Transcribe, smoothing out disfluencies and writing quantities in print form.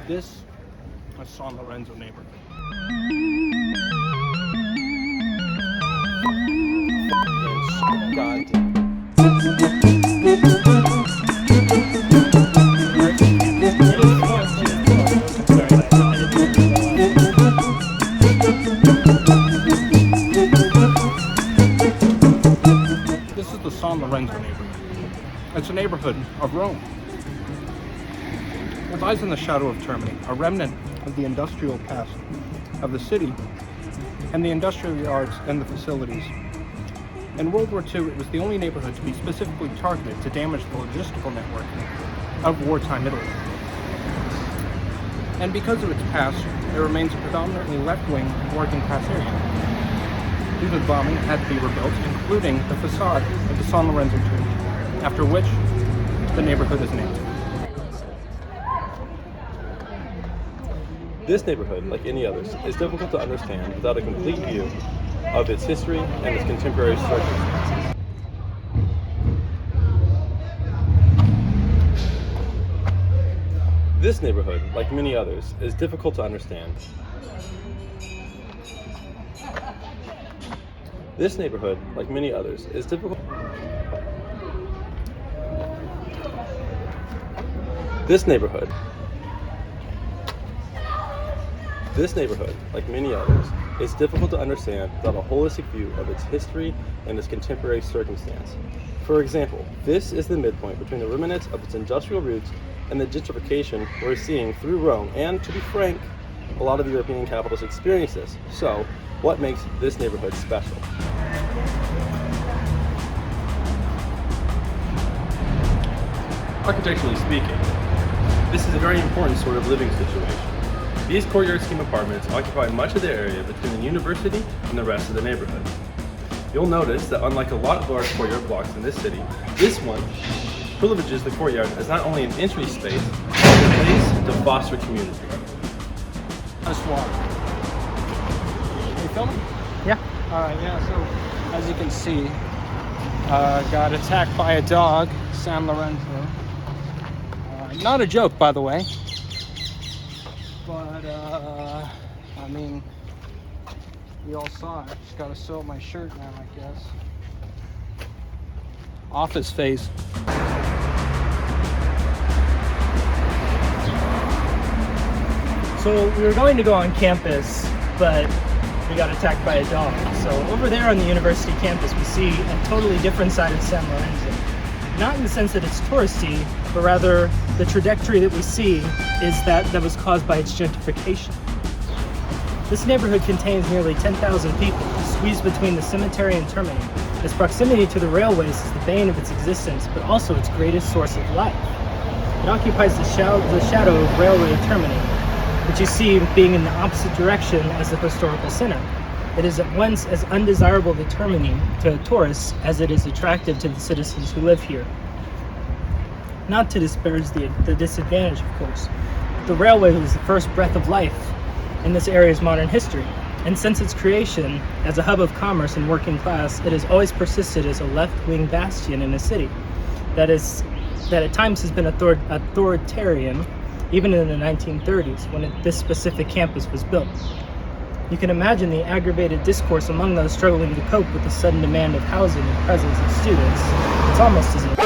This is San Lorenzo neighborhood. This is the San Lorenzo neighborhood. It's a neighborhood of Rome. It lies in the shadow of Termini, a remnant of the industrial past of the city and the industrial yards and the facilities. In World War II, it was the only neighborhood to be specifically targeted to damage the logistical network of wartime Italy. And because of its past, it remains a predominantly left-wing working class area. Due to the bombing, it had to be rebuilt, including the facade of the San Lorenzo Church, after which the neighborhood is named. This neighborhood, like any others, is difficult to understand without a complete view of its history and its contemporary circumstances. This neighborhood, like many others, is difficult to understand. This neighborhood, like many others, is difficult. This neighborhood, like many others, is difficult to understand without a holistic view of its history and its contemporary circumstance. For example, this is the midpoint between the remnants of its industrial roots and the gentrification we're seeing through Rome, and to be frank, a lot of European capitals experience this. So, what makes this neighborhood special? Architecturally speaking, this is a very important sort of living situation. These courtyard scheme apartments occupy much of the area between the university and the rest of the neighborhood. You'll notice that unlike a lot of large courtyard blocks in this city, this one privileges the courtyard as not only an entry space, but a place to foster community. Let's walk. Are you filming? Yeah. Alright, yeah, so as you can see, got attacked by a dog, San Lorenzo. Not a joke, by the way. But, I mean, we all saw it. Just gotta sew my shirt now, I guess. Office face. So we were going to go on campus, but we got attacked by a dog. So over there on the university campus, we see a totally different side of San Lorenzo. Not in the sense that it's touristy, but rather the trajectory that we see is that was caused by its gentrification. This neighborhood contains nearly 10,000 people, squeezed between the cemetery and Termini. Its proximity to the railways is the bane of its existence, but also its greatest source of life. It occupies the shadow of railway Termini, which you see being in the opposite direction as the historical center. It is at once as undesirable to Termini to tourists as it is attractive to the citizens who live here. Not to disparage the disadvantage, of course. The railway was the first breath of life in this area's modern history, and since its creation as a hub of commerce and working class, it has always persisted as a left-wing bastion in a city that at times has been authoritarian, even in the 1930s when this specific campus was built. You can imagine the aggravated discourse among those struggling to cope with the sudden demand of housing and presence of students. It's almost as if